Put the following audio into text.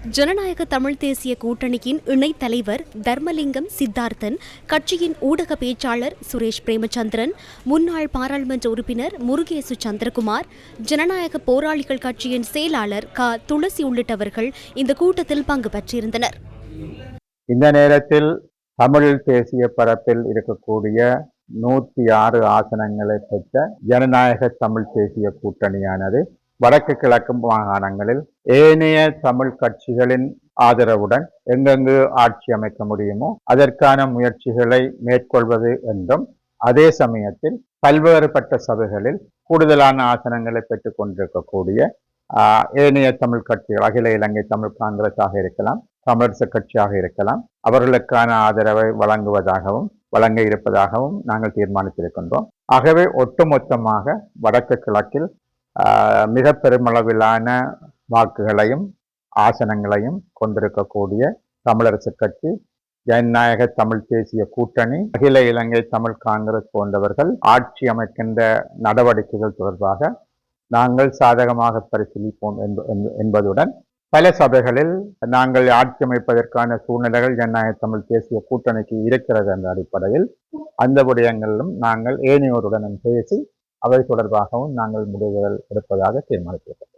ஜனநாயக தமிழ் தேசிய கூட்டணியின் இணைத் தலைவர் தர்மலிங்கம் சித்தார்த்தன், கட்சியின் ஊடக பேச்சாளர் சுரேஷ் பிரேமச்சந்திரன், முன்னாள் பாராளுமன்ற உறுப்பினர் முருகேசு சந்திரகுமார், ஜனநாயக போராளிகள் கட்சியின் செயலாளர் துளசி உள்ளிட்டவர்கள் இந்த கூட்டத்தில் பங்கு பெற்றிருந்தனர். இந்த நேரத்தில் தமிழ் தேசிய பரப்பில் இருக்கக்கூடிய 106 ஆசனங்களை பெற்ற ஜனநாயக தமிழ் தேசிய கூட்டணியானது வடக்கு கிழக்கு மாகாணங்களில் ஏனைய தமிழ் கட்சிகளின் ஆதரவுடன் எங்கெங்கு ஆட்சி அமைக்க முடியுமோ அதற்கான முயற்சிகளை மேற்கொள்வது என்றும், அதே சமயத்தில் பல்வேறுபட்ட சபைகளில் கூடுதலான ஆசனங்களை பெற்றுக் கொண்டிருக்கக்கூடிய ஏனைய தமிழ் கட்சிகள், அகில இலங்கை தமிழ் காங்கிரஸாக இருக்கலாம், தமிழரசு கட்சியாக இருக்கலாம், அவர்களுக்கான ஆதரவை வழங்க இருப்பதாகவும் நாங்கள் தீர்மானித்திருக்கின்றோம். ஆகவே ஒட்டுமொத்தமாக வடக்கு கிழக்கில் மிக பெருமளவிலான வாக்குகளையும் ஆசனங்களையும் கொண்டிருக்கக்கூடிய தமிழரசு கட்சி, ஜனநாயக தமிழ் தேசிய கூட்டணி, அகில இலங்கை தமிழ் காங்கிரஸ் போன்றவர்கள் ஆட்சி அமைக்கின்ற நடவடிக்கைகள் தொடர்பாக நாங்கள் சாதகமாக பரிசீலிப்போம் என்பதுடன், பல சபைகளில் நாங்கள் ஆட்சி அமைப்பதற்கான சூழ்நிலைகள் ஜனநாயக தமிழ் தேசிய கூட்டணிக்கு இருக்கிறது என்ற அடிப்படையில் அந்த விடயங்களிலும் நாங்கள் ஏனையோருடன் பேசி அவை தொடர்பாகவும் நாங்கள் முடிவுகள் எடுப்பதாக தீர்மானிக்கிறோம்.